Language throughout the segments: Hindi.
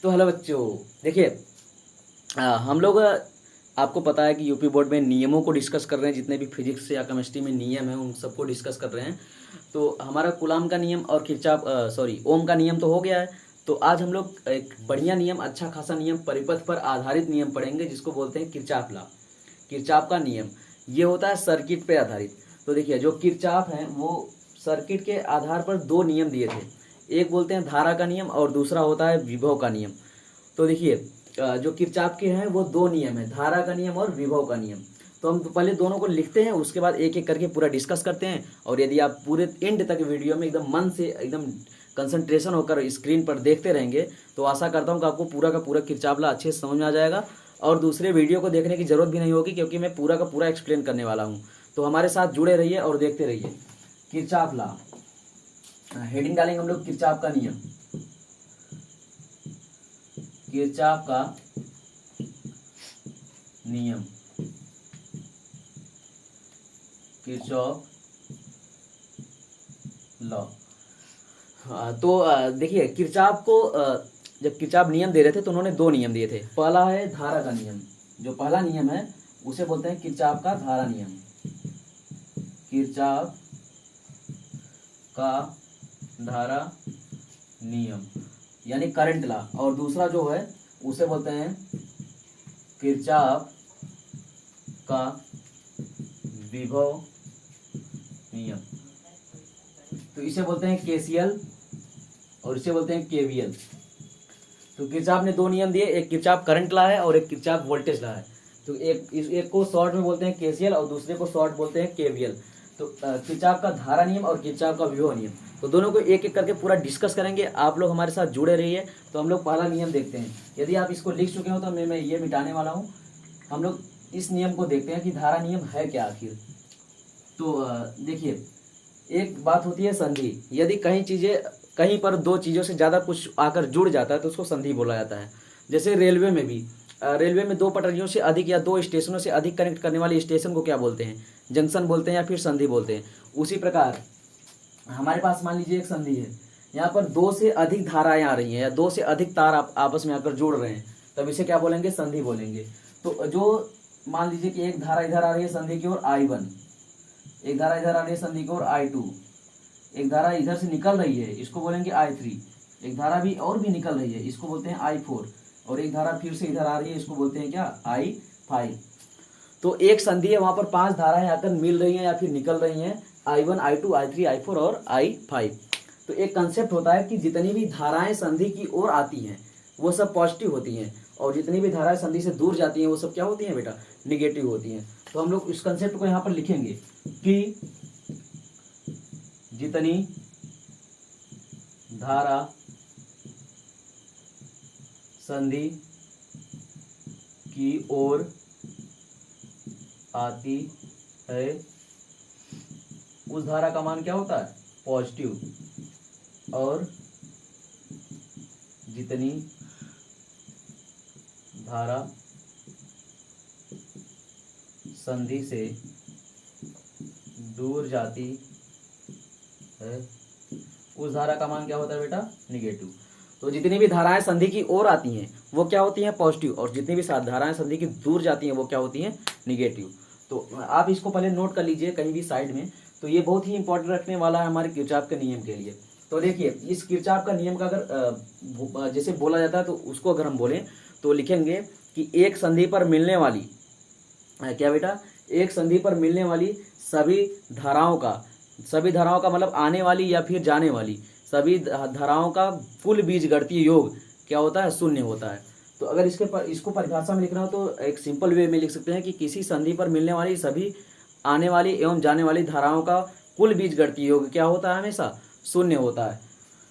तो हेलो बच्चों, देखिए हम लोग आपको पता है कि यूपी बोर्ड में नियमों को डिस्कस कर रहे हैं। जितने भी फिजिक्स या केमिस्ट्री में नियम है उन सबको डिस्कस कर रहे हैं। तो हमारा कुलाम का नियम और किरचॉफ ओम का नियम तो हो गया है। तो आज हम लोग एक बढ़िया नियम, अच्छा खासा नियम, परिपथ पर आधारित नियम पढ़ेंगे जिसको बोलते हैं किरचॉफ लॉ। किरचॉफ का नियम ये होता है सर्किट पे आधारित। तो देखिए जो किरचॉफ है वो सर्किट के आधार पर दो नियम दिए थे। एक बोलते हैं धारा का नियम और दूसरा होता है विभव का नियम। तो देखिए जो किरचॉफ के हैं वो दो नियम है, धारा का नियम और विभव का नियम। तो हम पहले दोनों को लिखते हैं, उसके बाद एक एक करके पूरा डिस्कस करते हैं। और यदि आप पूरे एंड तक वीडियो में एकदम मन से एकदम कंसंट्रेशन होकर स्क्रीन पर देखते रहेंगे तो आशा करता हूँ कि आपको पूरा का पूरा किरचॉफ लॉ अच्छे से समझ में आ जाएगा और दूसरे वीडियो को देखने की जरूरत भी नहीं होगी, क्योंकि मैं पूरा का पूरा एक्सप्लेन करने वाला हूँ। तो हमारे साथ जुड़े रहिए और देखते रहिए। किरचॉफ लॉ, हेडिंग डालेंगे हम लोग किरचॉफ का नियम। किरचॉफ का नियम, किरचॉफ लॉ। तो देखिए किरचॉफ को जब किरचॉफ नियम दे रहे थे तो उन्होंने दो नियम दिए थे। पहला है धारा का नियम, जो पहला नियम है उसे बोलते हैं किरचॉफ का धारा नियम, किरचॉफ का धारा नियम यानी करंट लॉ। और दूसरा जो है उसे बोलते हैं किरचॉफ का विभव नियम। तो इसे बोलते हैं केसीएल और इसे बोलते हैं केवीएल। तो किरचॉफ ने दो नियम दिए, एक किरचॉफ करंट लॉ है और एक किरचॉफ वोल्टेज लॉ है। तो एक को शॉर्ट में बोलते हैं केसीएल और दूसरे को शॉर्ट बोलते हैं केवीएल। तो किरचॉफ का धारा नियम और किरचॉफ का विभव नियम, तो दोनों को एक एक करके पूरा डिस्कस करेंगे। आप लोग हमारे साथ जुड़े रहिए। तो हम लोग पहला नियम देखते हैं। यदि आप इसको लिख चुके हो तो मैं ये मिटाने वाला हूँ। हम लोग इस नियम को देखते हैं कि धारा नियम है क्या आखिर। तो देखिए एक बात होती है संधि। यदि कहीं पर दो चीज़ों से ज़्यादा कुछ आकर जुड़ जाता है तो उसको संधि बोला जाता है। जैसे रेलवे में भी, रेलवे में दो पटरियों से अधिक या दो स्टेशनों से अधिक कनेक्ट करने वाले स्टेशन को क्या बोलते हैं? जंक्शन बोलते हैं या फिर संधि बोलते हैं। उसी प्रकार हमारे पास मान लीजिए एक संधि है, यहाँ पर दो से अधिक धाराएं आ रही हैं या दो से अधिक तार आपस में आकर जुड़ रहे हैं, तब इसे क्या बोलेंगे? संधि बोलेंगे। तो जो मान लीजिए कि एक धारा इधर आ रही है संधि की ओर I1, एक धारा इधर आ रही है संधि की ओर I2, एक धारा इधर से निकल रही है इसको बोलेंगे I3, एक धारा भी और भी निकल रही है इसको बोलते हैं I4, और एक धारा फिर से इधर आ रही है इसको बोलते हैं क्या? I5। तो एक संधि है, वहां पर पांच धाराएं आकर मिल रही हैं या फिर निकल रही हैं, I1, I2, I3, I4 और I5। तो एक कंसेप्ट होता है कि जितनी भी धाराएं संधि की ओर आती हैं वो सब पॉजिटिव होती हैं, और जितनी भी धाराएं संधि से दूर जाती हैं वो सब क्या होती हैं बेटा? निगेटिव होती हैं। तो हम लोग इस कंसेप्ट को यहाँ पर लिखेंगे कि जितनी धारा संधि की ओर आती है उस धारा का मान क्या होता है? पॉजिटिव, और जितनी धारा संधि से दूर जाती है उस धारा का मान क्या होता है बेटा? निगेटिव। तो जितनी भी धाराएं संधि की ओर आती हैं वो क्या होती हैं? पॉजिटिव, और जितनी भी धाराएं संधि की दूर जाती हैं वो क्या होती हैं? निगेटिव। तो आप इसको पहले नोट कर लीजिए कहीं भी साइड में। तो ये बहुत ही इंपॉर्टेंट रखने वाला है हमारे किरचॉफ के नियम के लिए। तो देखिए इस किरचॉफ का नियम का अगर जैसे बोला जाता है तो उसको अगर हम बोलें तो लिखेंगे कि एक संधि पर मिलने वाली क्या बेटा? एक संधि पर मिलने वाली सभी धाराओं का मतलब आने वाली या फिर जाने वाली सभी धाराओं का कुल बीजगणितीय योग क्या होता है? शून्य होता है। तो अगर इसको परिभाषा में लिखना हो तो एक सिंपल वे में लिख सकते हैं कि किसी संधि पर मिलने वाली सभी आने वाली एवं जाने वाली धाराओं का कुल बीजगणितीय योग क्या होता है? हमेशा शून्य होता है।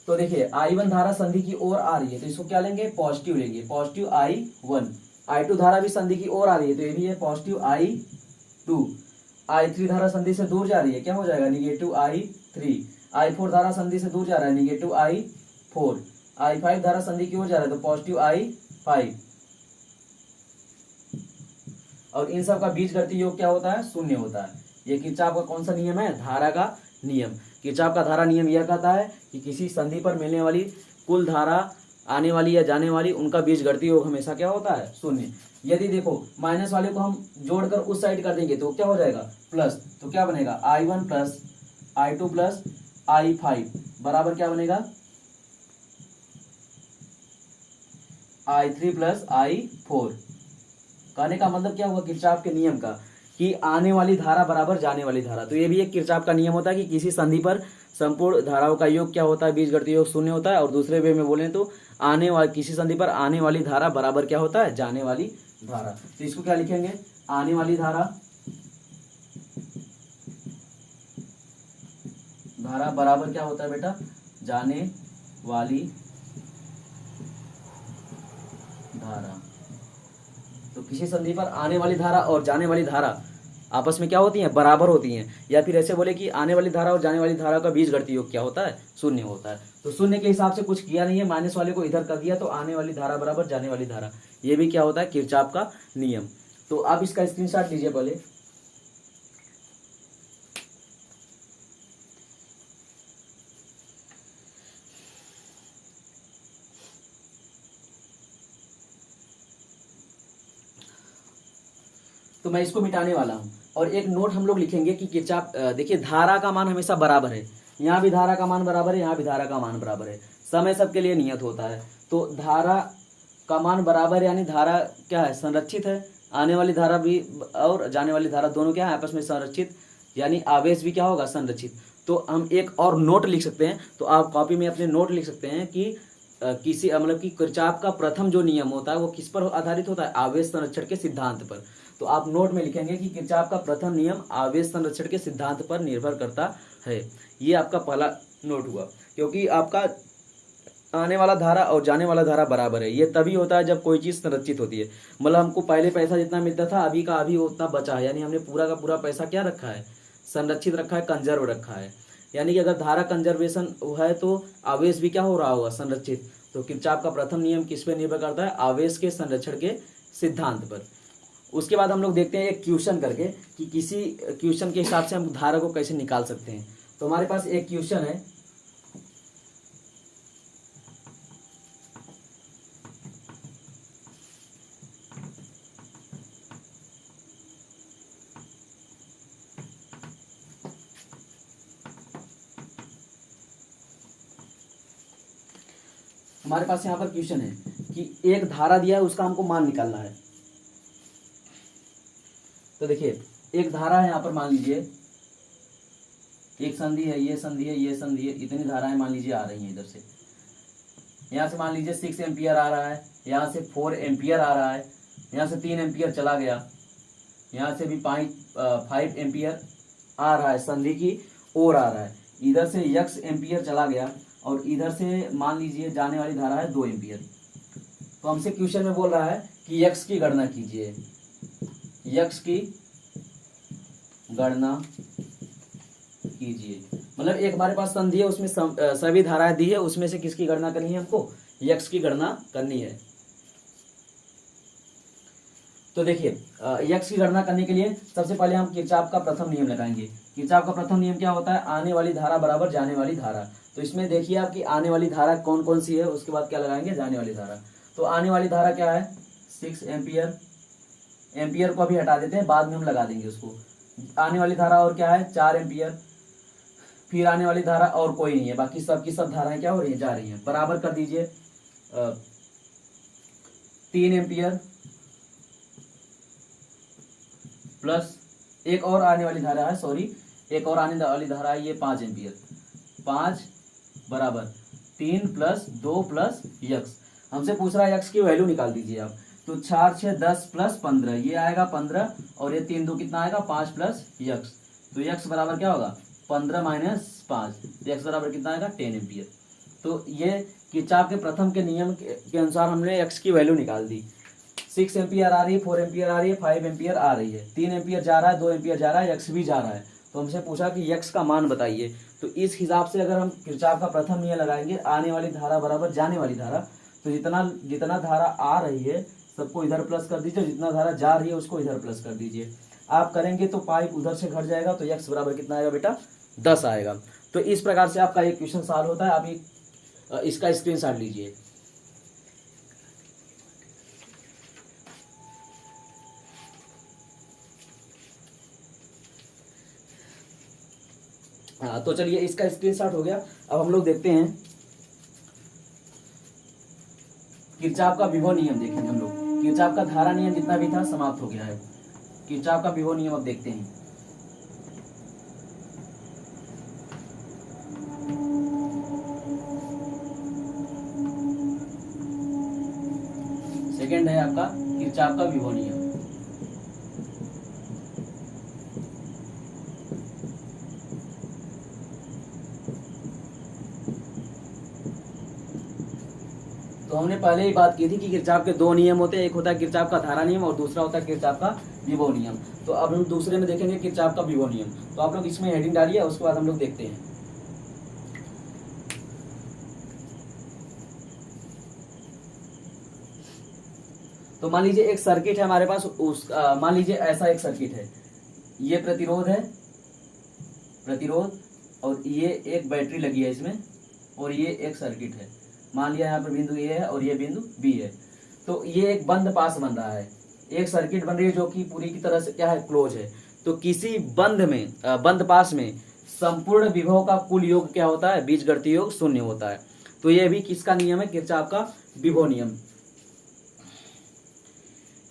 तो देखिए I1 धारा संधि की ओर आ रही है तो इसको क्या लेंगे? पॉजिटिव लेंगे, पॉजिटिव I1। I2 धारा भी संधि की ओर आ रही है तो ये भी है पॉजिटिव I2। I3 धारा संधि से दूर जा रही है, क्या हो जाएगा? Negative I3। I4 धारा संधि से दूर जा रहा है, निगेटिव I4। I5 धारा संधि की ओर जा रहा है तो पॉजिटिव I5। और इन सब का बीजगणितीय योग क्या होता है? शून्य होता है। ये किरचॉफ का कौन सा नियम है? धारा का नियम। किरचॉफ का धारा नियम यह कहता है कि किसी संधि पर मिलने वाली कुल धारा आने वाली या जाने वाली, उनका बीजगणितीय योग हमेशा क्या होता है, शून्य। यदि देखो माइनस वाले को हम जोड़कर उस साइड कर देंगे तो क्या हो जाएगा, प्लस, तो क्या बनेगा I1 plus I2 plus I5 बराबर क्या बनेगा, I3 प्लस I4। कहने का मतलब क्या हुआ किरचॉफ के नियम का, कि आने वाली धारा बराबर जाने वाली धारा। तो ये भी एक किरचॉफ का नियम होता है कि किसी संधि पर संपूर्ण धाराओं का योग क्या होता है, बीजगणितीय योग शून्य होता है। और दूसरे वे में बोलें तो आने वाली, किसी संधि पर आने वाली धारा बराबर क्या होता है, जाने वाली धारा। तो इसको क्या लिखेंगे, आने वाली धारा बराबर क्या होता है बेटा, जाने वाली धारा। तो किसी संधि पर आने वाली धारा और जाने वाली धारा आपस में क्या होती हैं, बराबर होती हैं। या फिर ऐसे बोले कि आने वाली धारा और जाने वाली धारा का बीजगणितीय योग क्या होता है, शून्य होता है। तो शून्य के हिसाब से कुछ किया नहीं है, माइनस वाले को इधर कर दिया, तो आने वाली धारा बराबर जाने वाली धारा। ये भी क्या होता है, किरचॉफ का नियम। तो आप इसका स्क्रीनशॉट लीजिए पहले। तो मैं इसको मिटाने वाला हूं और एक नोट हम लोग लिखेंगे कि किरचॉफ, देखिए धारा का मान हमेशा बराबर है, यहाँ भी धारा का मान बराबर है, यहाँ भी धारा का मान बराबर है, समय सबके लिए नियत होता है। तो धारा का मान बराबर यानी धारा क्या है, संरक्षित है। आने वाली धारा भी और जाने वाली धारा दोनों क्या है, आपस में संरक्षित, यानी आवेश भी क्या होगा, संरक्षित। तो हम एक और नोट लिख सकते हैं, तो आप कॉपी में अपने नोट लिख सकते हैं कि किसी मतलब कि किरचॉफ का प्रथम जो नियम होता है वो किस पर आधारित होता है, आवेश संरक्षण के सिद्धांत पर। तो आप नोट में लिखेंगे कि किरचॉफ का प्रथम नियम आवेश संरक्षण के सिद्धांत पर निर्भर करता है। ये आपका पहला नोट हुआ, क्योंकि आपका आने वाला धारा और जाने वाला धारा बराबर है। ये तभी होता है जब कोई चीज़ संरक्षित होती है। मतलब हमको पहले पैसा जितना मिलता था अभी का अभी उतना बचा है, यानी हमने पूरा का पूरा पैसा क्या रखा है, संरक्षित रखा है, कंजर्व रखा है। यानी कि अगर धारा कंजर्वेशन है तो आवेश भी क्या हो रहा होगा, संरक्षित। तो किरचॉफ का प्रथम नियम किस पर निर्भर करता है, आवेश के संरक्षण के सिद्धांत पर। उसके बाद हम लोग देखते हैं एक क्वेश्चन करके कि किसी क्वेश्चन के हिसाब से हम धारा को कैसे निकाल सकते हैं। तो हमारे पास एक क्वेश्चन है, हमारे पास यहाँ पर क्वेश्चन है कि एक धारा दिया है, उसका हमको मान निकालना है। तो देखिए एक धारा है यहाँ पर, मान लीजिए एक संधि है, ये संधि है, ये संधि है, इतनी धाराएं मान लीजिए आ रही हैं इधर से। यहाँ से मान लीजिए 6 एम्पियर आ रहा है, यहाँ से 4 एम्पियर आ रहा है, यहाँ से 3 एम्पियर चला गया, यहाँ से भी 5 एम्पियर आ रहा है, संधि की ओर आ रहा है। इधर से x एम्पियर चला गया और इधर से मान लीजिए जाने वाली धारा है 2 एम्पियर। तो हमसे क्वेश्चन में बोल रहा है कि x की गणना कीजिए, x की गणना कीजिए। मतलब एक हमारे पास संधि है, उसमें सभी धाराएं दी है, उसमें से किसकी गणना करनी है, हमको x की गणना करनी है। तो देखिए x की गणना करने के लिए सबसे पहले हम किरचॉफ का प्रथम नियम लगाएंगे। किरचॉफ का प्रथम नियम क्या होता है, आने वाली धारा बराबर जाने वाली धारा। तो इसमें देखिए आपकी आने वाली धारा कौन कौन सी है, उसके बाद क्या लगाएंगे, जाने वाली धारा। तो आने वाली धारा क्या है, 6 एम्पियर, एम्पियर को अभी हटा देते हैं, बाद में हम लगा देंगे उसको। आने वाली धारा और क्या है, 4 एम्पियर। फिर आने वाली धारा और कोई नहीं है, बाकी सब की सब धाराएं क्या हो रही है, जा रही हैं। बराबर कर दीजिए 3 एम्पियर प्लस एक और आने वाली धारा है, सॉरी एक और आने वाली धारा है, ये 5 एम्पियर। 5 बराबर 3 प्लस 2 प्लस यक्स। हमसे पूछ रहा है यक्स की वैल्यू निकाल दीजिए आप। तो 4 6 10 प्लस 15, ये आएगा 15 और ये 3 2 कितना आएगा, 5 प्लस यक्स। तो यक्स बराबर क्या होगा, 15 माइनस 5, यक्स बराबर कितना आएगा, 10 एम्पियर। तो ये किरचॉफ के प्रथम के नियम के अनुसार हमने यक्स की वैल्यू निकाल दी। 6 एम्पियर आ रही है, 4 एम्पियर आ रही है, 5 एम्पियर आ रही है, 3 एम्पियर जा रहा है, 2 एम्पियर जा रहा है, यक्स भी जा रहा है। तो हमसे पूछा कि यक्स का मान बताइए। तो इस हिसाब से अगर हम किरचॉफ का प्रथम नियम लगाएंगे, आने वाली धारा बराबर जाने वाली धारा, तो जितना धारा आ रही है सबको इधर प्लस कर दीजिए, जितना धारा जा रही है उसको इधर प्लस कर दीजिए। आप करेंगे तो पाइप उधर से घट जाएगा, तो यक्स बराबर कितना आएगा बेटा, 10 आएगा। तो इस प्रकार से आपका एक क्वेश्चन सॉल्व होता है। आप इसका स्क्रीनशॉट लीजिए। हाँ, तो चलिए इसका स्क्रीनशॉट हो गया। अब हम लोग देखते हैं किरचॉफ का विभव नियम। देखेंगे हम लोग किरचॉफ का धारा नियम जितना भी था समाप्त हो गया है। किरचॉफ का विभव नियम अब देखते हैं। सेकंड है आपका किरचॉफ का विभव नियम। तो हमने पहले ही बात की थी कि किरचॉफ के दो नियम होते हैं, एक होता है किरचॉफ का धारा नियम और दूसरा होता है किरचॉफ का विभव नियम। तो अब हम दूसरे में देखेंगे किरचॉफ का विभव नियम। तो आप लोग इसमें हेडिंग डालिए, उसके बाद हम लोग देखते हैं। तो मान लीजिए एक सर्किट है हमारे पास, मान लीजिए ऐसा एक सर्किट है, ये प्रतिरोध है, प्रतिरोध, और ये एक बैटरी लगी है इसमें, और ये एक सर्किट है। मान लिया यहाँ पर बिंदु ए है और ये बिंदु बी है। तो ये एक बंद पास बन रहा है, एक सर्किट बन रही है जो कि पूरी की तरह से क्या है, क्लोज है। तो किसी बंद पास में संपूर्ण विभव का कुल योग क्या होता है, बीजगणितीय योग शून्य होता है। तो ये भी किसका नियम है, किरचॉफ का विभव नियम,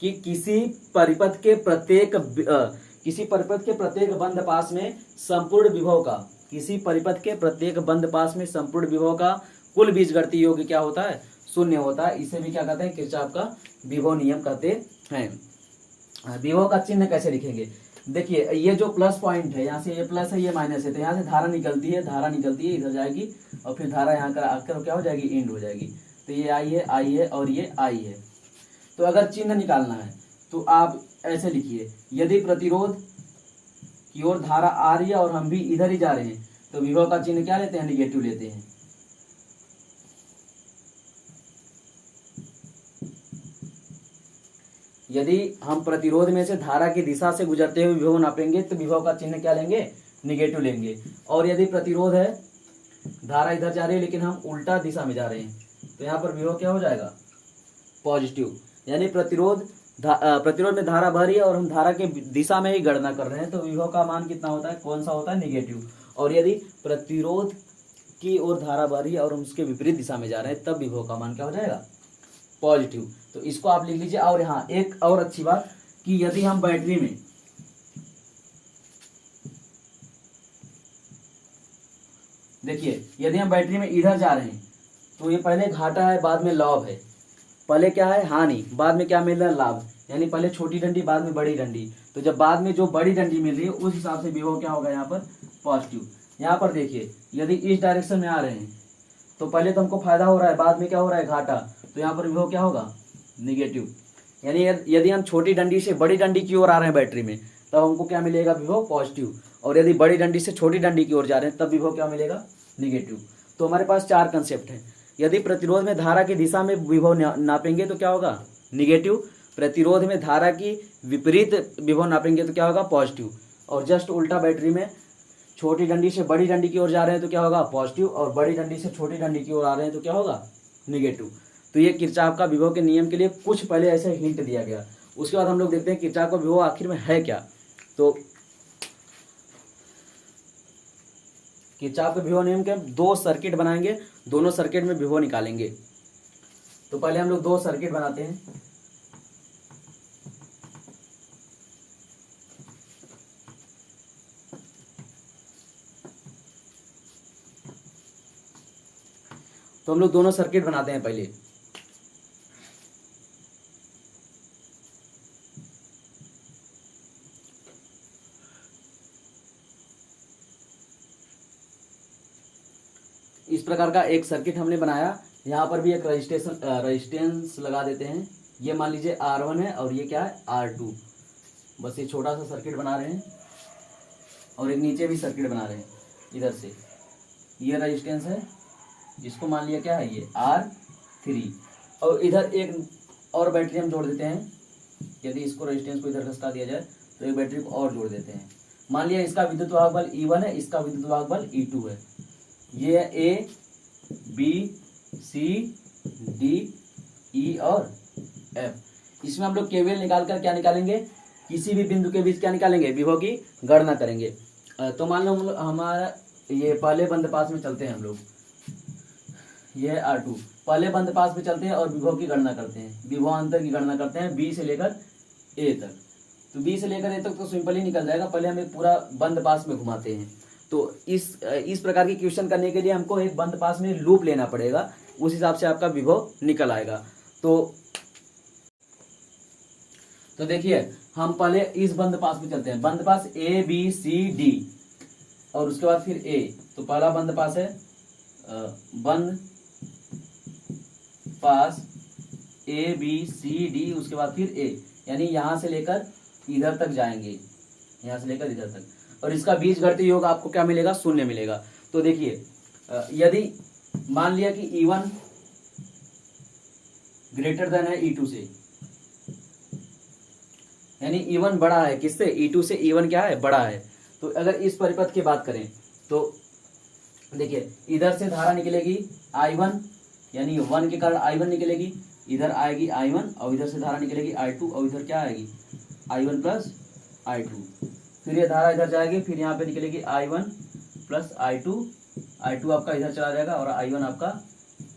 कि किसी परिपथ के प्रत्येक बंद पास में संपूर्ण विभव का, किसी परिपथ के प्रत्येक बंद पास में संपूर्ण विभव का कुल बीजगणितीय योग क्या होता है, शून्य होता है। इसे भी क्या कहते हैं, किरचॉफ का विभव नियम कहते हैं। विभव का चिन्ह कैसे लिखेंगे, देखिए ये जो प्लस पॉइंट है, यहाँ से ये प्लस है ये माइनस है, तो यहाँ से धारा निकलती है, इधर जाएगी और फिर धारा यहाँ का आकर क्या हो जाएगी, इंड हो जाएगी। तो ये आई है और ये आई है। तो अगर चिन्ह निकालना है तो आप ऐसे लिखिए, यदि प्रतिरोध की ओर धारा आ रही है और हम भी इधर ही जा रहे हैं, तो विभव का चिन्ह क्या लेते हैं, निगेटिव लेते हैं। यदि हम प्रतिरोध में से धारा की दिशा से गुजरते हुए विभव नापेंगे तो विभव का चिन्ह क्या लेंगे, निगेटिव लेंगे। और यदि प्रतिरोध है, धारा इधर जा रही है लेकिन हम उल्टा दिशा में जा रहे हैं, तो यहाँ पर विभव क्या हो जाएगा, पॉजिटिव। यानी प्रतिरोध में धारा बह रही है और हम धारा के दिशा में ही गणना कर रहे हैं, तो विभव का मान कितना होता है, कौन सा होता है, निगेटिव। और यदि प्रतिरोध की ओर धारा बह रही है और हम उसके विपरीत दिशा में जा रहे हैं, तब विभव का मान क्या हो जाएगा, पॉजिटिव। तो इसको आप लिख लीजिए। और यहाँ एक और अच्छी बात कि यदि हम बैटरी में, देखिए यदि हम बैटरी में इधर जा रहे हैं तो ये पहले घाटा है, बाद में लाभ है। पहले क्या है, हानि, बाद में क्या मिल रहा है, लाभ। यानी पहले छोटी डंडी, बाद में बड़ी डंडी। तो जब बाद में जो बड़ी डंडी मिल रही है उस हिसाब से विभव क्या होगा, यहाँ पर पॉजिटिव। यहाँ पर देखिए यदि इस डायरेक्शन में आ रहे हैं तो पहले तो हमको फायदा हो रहा है, बाद में क्या हो रहा है, घाटा। तो यहाँ पर विभव क्या होगा, निगेटिव। यानी यदि हम छोटी डंडी से बड़ी डंडी की ओर आ रहे हैं बैटरी में, तब हमको क्या मिलेगा, विभव पॉजिटिव। और यदि बड़ी डंडी से छोटी डंडी की ओर जा रहे हैं तब विभव क्या मिलेगा, निगेटिव। तो हमारे पास चार कंसेप्ट है। यदि प्रतिरोध में धारा की दिशा में विभव नापेंगे तो क्या होगा, निगेटिव। प्रतिरोध में धारा की विपरीत विभव नापेंगे तो क्या होगा, पॉजिटिव। और जस्ट उल्टा, बैटरी में छोटी डंडी से बड़ी डंडी की ओर जा रहे हैं तो क्या होगा, पॉजिटिव। और बड़ी डंडी से छोटी डंडी की ओर आ रहे हैं तो क्या होगा, निगेटिव। तो ये किरचॉफ का विभव के नियम के लिए कुछ पहले ऐसे हिंट दिया गया। उसके बाद हम लोग देखते हैं किरचॉफ का विभव आखिर में है क्या। तो किरचॉफ के विभव नियम के दो सर्किट बनाएंगे, दोनों सर्किट में विभव निकालेंगे। तो पहले हम लोग दो सर्किट बनाते हैं। तो हम लोग दोनों सर्किट बनाते हैं पहले। इस प्रकार का एक सर्किट हमने बनाया। यहाँ पर भी एक रेजिस्टेंस लगा देते हैं। ये मान लीजिए R1 है और ये क्या है, R2। बस ये छोटा सा सर्किट बना रहे हैं और एक नीचे भी सर्किट बना रहे हैं। इधर से ये रेजिस्टेंस है, इसको मान लिया क्या है, ये R3। और इधर एक और बैटरी हम जोड़ देते हैं। यदि इसको रेजिस्टेंस को इधर खसका दिया जाए तो एक बैटरी को और जोड़ देते हैं। मान लिया इसका विद्युत वाहक बल E1 है, इसका विद्युत वाहक बल E2 है। ये है A, B, C, D, E और F। इसमें हम लोग KVL निकाल कर क्या निकालेंगे, किसी भी बिंदु के बीच क्या निकालेंगे, विभव की गणना करेंगे। तो मान लो हमारा ये पहले बंद पास में चलते हैं हम लोग, ये है R2, पहले बंद पास में चलते हैं और विभव की गणना करते हैं, विभवांतर की गणना करते हैं B से लेकर A तक। तो B से लेकर A तक तो सिंपल ही निकल जाएगा, पहले हम एक पूरा बंद पास में घुमाते हैं। तो इस प्रकार की क्वेश्चन करने के लिए हमको एक बंद पास में लूप लेना पड़ेगा, उस हिसाब से आपका विभव निकल आएगा। तो देखिए हम पहले इस बंद पास में चलते हैं, बंद पास ABCD और उसके बाद फिर A। तो पहला बंद पास है बंद पास ABCD, उसके बाद फिर A, यानी यहां से लेकर इधर तक जाएंगे, यहां से लेकर इधर तक, और इसका बीजगणितीय योग आपको क्या मिलेगा, शून्य मिलेगा। तो देखिए यदि मान लिया कि E1 ग्रेटर देन है E2 से, यानी E1 बड़ा है किससे, E2 से E1 क्या है, बड़ा है। तो अगर इस परिपथ की बात करें तो देखिए इधर से धारा निकलेगी I1, यानी 1 के कारण I1 निकलेगी, इधर आएगी I1 और इधर से धारा निकलेगी I2 और इधर क्या आएगी I1 प्लस I2, फिर ये धारा इधर जाएगी, फिर यहाँ पे निकलेगी I1 प्लस I2 आपका इधर चला जाएगा और I1 आपका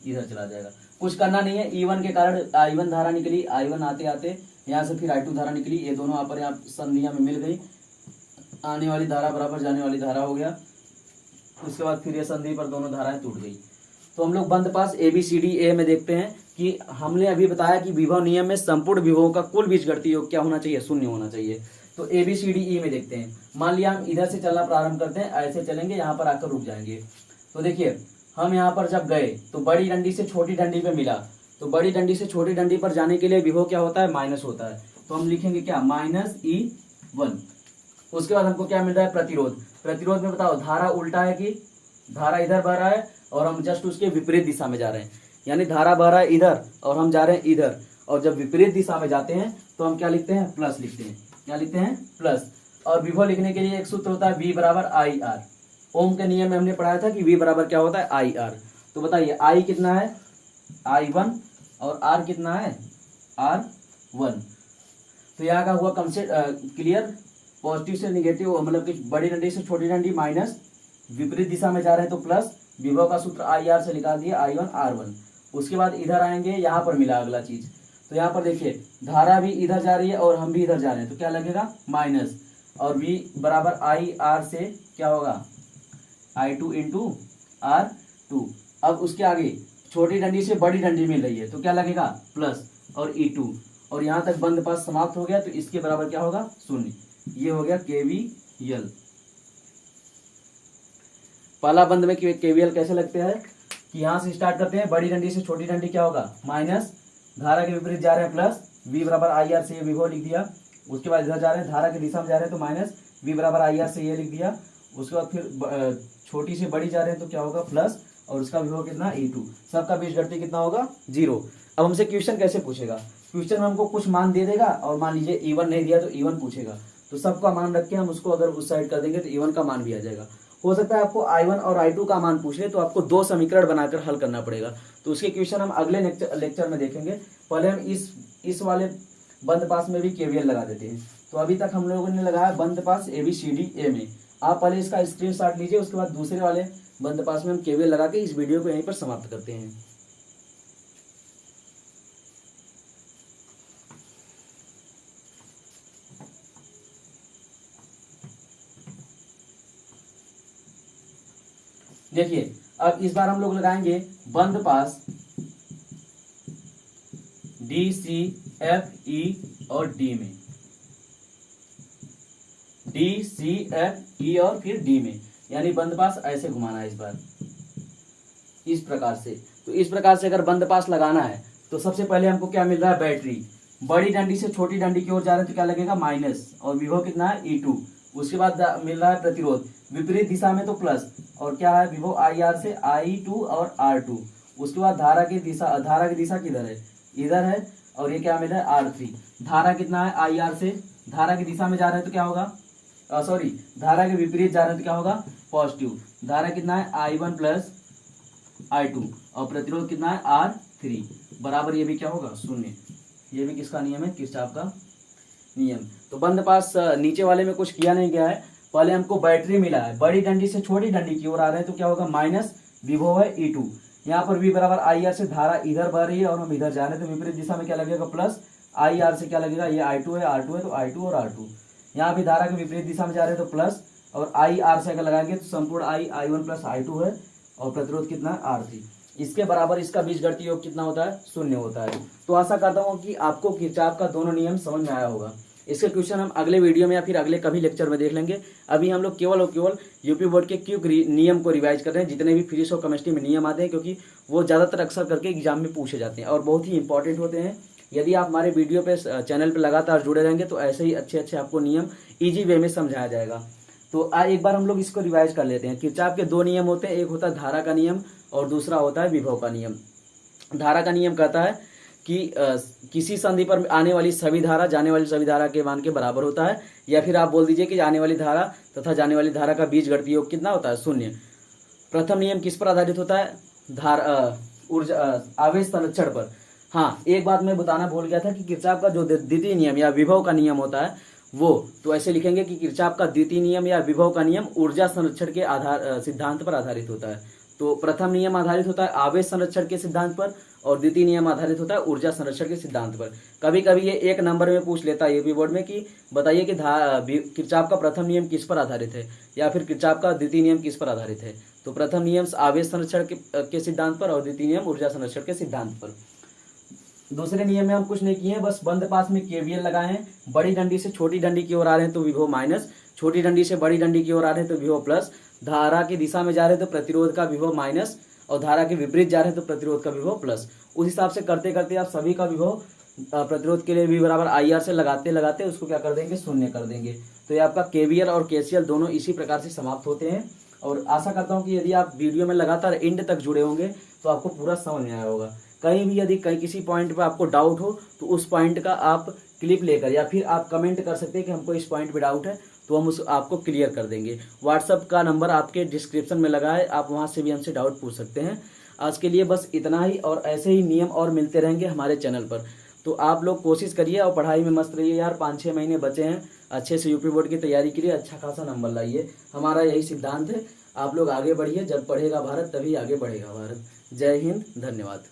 इधर चला जाएगा। कुछ करना नहीं है, E1 के कारण I1 धारा निकली, I1 आते आते यहाँ से फिर I2 धारा निकली, ये दोनों यहाँ पर यहाँ संधियां में मिल गई, आने वाली धारा बराबर जाने वाली धारा हो गया, उसके बाद फिर ये संधि पर दोनों धाराएं टूट गई। तो हम लोग बंद पास ABCDA में देखते हैं कि हमने अभी बताया कि विभव नियम में संपूर्ण विभवों का कुल बीजगणितीय योग क्या होना चाहिए, शून्य होना चाहिए। तो ABCDE में देखते हैं, मान लिया हम इधर से चलना प्रारंभ करते हैं, ऐसे चलेंगे, यहाँ पर आकर रुक जाएंगे। तो देखिए हम यहाँ पर जब गए तो बड़ी डंडी से छोटी डंडी पे मिला, तो बड़ी डंडी से छोटी डंडी पर जाने के लिए विभव क्या होता है, माइनस होता है। तो हम लिखेंगे क्या, -E1। उसके बाद हमको क्या मिल रहा है, प्रतिरोध। प्रतिरोध में बताओ धारा उल्टा है कि धारा इधर बह रहा है और हम जस्ट उसके विपरीत दिशा में जा रहे हैं, यानी धारा बह रहा है इधर और हम जा रहे हैं इधर, और जब विपरीत दिशा में जाते हैं तो हम क्या लिखते हैं, प्लस लिखते हैं। क्या लिखते हैं, प्लस। और विभव लिखने के लिए एक सूत्र होता है V बराबर IR। ओम के नियम में हमने पढ़ाया था कि V बराबर क्या होता है, IR। तो बताइए I कितना है, I1, और R कितना है, R1। तो यहाँ का हुआ कंसेप्ट क्लियर। पॉजिटिव से निगेटिव, मतलब कि बड़ी डंडी से छोटी डंडी माइनस, विपरीत दिशा में जा रहे हैं तो प्लस, विभव का सूत्र IR से निकाल दिया I1 R1। उसके बाद इधर आएंगे, यहाँ पर मिला अगला चीज, तो यहाँ पर देखिए धारा भी इधर जा रही है और हम भी इधर जा रहे हैं, तो क्या लगेगा, माइनस, और V बराबर IR से क्या होगा, I2 इंटू R2। अब उसके आगे छोटी डंडी से बड़ी डंडी मिल रही है तो क्या लगेगा, प्लस, और E2, और यहाँ तक बंद पास समाप्त हो गया, तो इसके बराबर क्या होगा, शून्य। ये हो गया KVL। पहला बंद में KVL कैसे लगते हैं कि यहाँ से स्टार्ट करते हैं, बड़ी डंडी से छोटी डंडी क्या होगा, माइनस, धारा के विपरीत जा रहे हैं प्लस, V बराबर IR से ये विभव लिख दिया। उसके बाद इधर जा रहे हैं, धारा के दिशा में जा रहे हैं तो माइनस, V बराबर IR से ये लिख दिया। उसके बाद फिर छोटी से बड़ी जा रहे हैं तो क्या होगा, प्लस, और उसका विभव कितना, E2। सबका बीजगणितीय कितना होगा, 0। अब हमसे क्वेश्चन कैसे पूछेगा, क्वेश्चन में हमको कुछ मान दे देगा और मान लीजिए E1 नहीं दिया तो E1 पूछेगा, तो सबका मान रख के हम उसको अगर उस साइड कर देंगे तो E1 का मान भी आ जाएगा। हो सकता है आपको I1 और I2 का मान पूछ ले तो आपको 2 समीकरण बनाकर हल करना पड़ेगा, तो उसके क्वेश्चन हम अगले लेक्चर में देखेंगे। पहले हम इस वाले बंद पास में भी KVL लगा देते हैं। तो अभी तक हम लोगों ने लगाया बंद पास ABCDA में, आप पहले इसका स्क्रीनशॉट लीजिए, उसके बाद दूसरे वाले बंद पास में हम KVL लगा के इस वीडियो को यहीं पर समाप्त करते हैं। देखिए अब इस बार हम लोग लगाएंगे बंद पास DCFE और D में, DCFE और फिर D में, यानी बंद पास ऐसे घुमाना है इस बार, इस प्रकार से। तो इस प्रकार से अगर बंद पास लगाना है तो सबसे पहले हमको क्या मिल रहा है, बैटरी। बड़ी डंडी से छोटी डंडी की ओर जा रहे हैं तो क्या लगेगा, माइनस, और विभव कितना है, E2। उसके बाद मिल रहा है प्रतिरोध, विपरीत दिशा में तो प्लस, और क्या है, विभव IR से I2 और R2। उसके बाद धारा की दिशा किधर है, इधर है, और ये क्या मिल रहा है, R3। धारा कितना है, IR से, धारा की दिशा में जा रहे हैं तो क्या होगा, सॉरी धारा के विपरीत जा रहे हैं तो क्या होगा, पॉजिटिव। धारा कितना है, I1 प्लस I2, और प्रतिरोध कितना है, R3 बराबर, ये भी क्या होगा, शून्य। ये भी किसका नियम है, किरचॉफ का नियम। तो बंद पास नीचे वाले में कुछ किया नहीं गया है, पहले हमको बैटरी मिला है, बड़ी डंडी से छोटी डंडी की ओर आ रहे हैं तो क्या होगा, माइनस विभव है E2। यहाँ पर V बराबर IR से धारा इधर बह रही है और हम इधर जा रहे हैं तो विपरीत दिशा में क्या लगेगा, प्लस IR से क्या लगेगा, ये I2 है, R2 है तो I2 और R2। यहाँ भी धारा के विपरीत दिशा में जा रहे हैं तो प्लस, और IR से अगर लगाएंगे तो संपूर्ण I1 प्लस I2 है और प्रतिरोध कितना है, R3। इसके बराबर इसका बीजगणितीय योग कितना होता है, 0 होता है। तो आशा करता हूँ कि आपको किरचॉफ का दोनों नियम समझ में आया होगा। इसके क्वेश्चन हम अगले वीडियो में या फिर अगले कभी लेक्चर में देख लेंगे। अभी हम लोग केवल और केवल यूपी बोर्ड के क्यों नियम को रिवाइज कर रहे हैं, जितने भी फिजिक्स और केमिस्ट्री में नियम आते हैं, क्योंकि वो ज़्यादातर अक्सर करके एग्जाम में पूछे जाते हैं और बहुत ही इंपॉर्टेंट होते हैं। यदि आप हमारे वीडियो पे चैनल पे लगातार जुड़े रहेंगे तो ऐसे ही अच्छे अच्छे आपको नियम ईजी वे में समझाया जाएगा। तो आज एक बार हम लोग इसको रिवाइज कर लेते हैं। किरचॉफ के दो नियम होते हैं, एक होता है धारा का नियम और दूसरा होता है विभव का नियम। धारा का नियम कहता है कि किसी संधि पर आने वाली सभी धारा जाने वाली सभी धारा के मान के बराबर होता है, या फिर आप बोल दीजिए कि आने वाली धारा तथा जाने वाली धारा का बीजगणितीय योग कितना होता है, 0। प्रथम नियम किस पर आधारित होता है, ऊर्जा आवेश संरक्षण पर। हाँ, एक बात मैं बताना भूल गया था कि किरचॉफ का जो द्वितीय नियम या विभव का नियम होता है वो तो ऐसे लिखेंगे कि किरचॉफ का द्वितीय नियम या विभव का नियम ऊर्जा संरक्षण के आधार सिद्धांत पर आधारित होता है। तो प्रथम नियम आधारित होता है आवेश संरक्षण के सिद्धांत पर और द्वितीय नियम आधारित होता है ऊर्जा संरक्षण के सिद्धांत पर। कभी कभी ये एक नंबर में पूछ लेता है यूपी बोर्ड में कि बताइए कि किरचॉफ का प्रथम नियम किस पर आधारित है या फिर किरचॉफ का द्वितीय नियम किस पर आधारित है। तो प्रथम नियम आवेश संरक्षण के सिद्धांत पर और द्वितीय नियम ऊर्जा संरक्षण के सिद्धांत पर। दूसरे नियम में हम कुछ नहीं किए हैं, बस बंद पास में केवीएल लगाए हैं। बड़ी डंडी से छोटी डंडी की ओर आ रहे हैं तो विभव माइनस, छोटी डंडी से बड़ी डंडी की ओर आ रहे हैं तो विभव प्लस, धारा की दिशा में जा रहे हैं तो प्रतिरोध का विभव माइनस और धारा के विपरीत जा रहे हैं तो प्रतिरोध का विभव प्लस। उस हिसाब से करते करते आप सभी का विभव प्रतिरोध के लिए V बराबर IR से लगाते लगाते उसको क्या कर देंगे, 0 कर देंगे। तो ये आपका KVL और KCL दोनों इसी प्रकार से समाप्त होते हैं। और आशा करता हूँ कि यदि आप वीडियो में लगातार एंड तक जुड़े होंगे तो आपको पूरा समझ में आया होगा। कहीं भी यदि किसी पॉइंट पर आपको डाउट हो तो उस पॉइंट का आप क्लिप लेकर या फिर आप कमेंट कर सकते हैं कि हमको इस पॉइंट पे डाउट है, तो हम उस आपको क्लियर कर देंगे। व्हाट्सअप का नंबर आपके डिस्क्रिप्शन में लगा है, आप वहां से भी हमसे डाउट पूछ सकते हैं। आज के लिए बस इतना ही, और ऐसे ही नियम और मिलते रहेंगे हमारे चैनल पर। तो आप लोग कोशिश करिए और पढ़ाई में मस्त रहिए यार। 5-6 महीने बचे हैं, अच्छे से यूपी बोर्ड की तैयारी के लिए अच्छा खासा नंबर लाइए। हमारा यही सिद्धांत है, आप लोग आगे बढ़िए। जब पढ़ेगा भारत तभी आगे बढ़ेगा भारत। जय हिंद, धन्यवाद।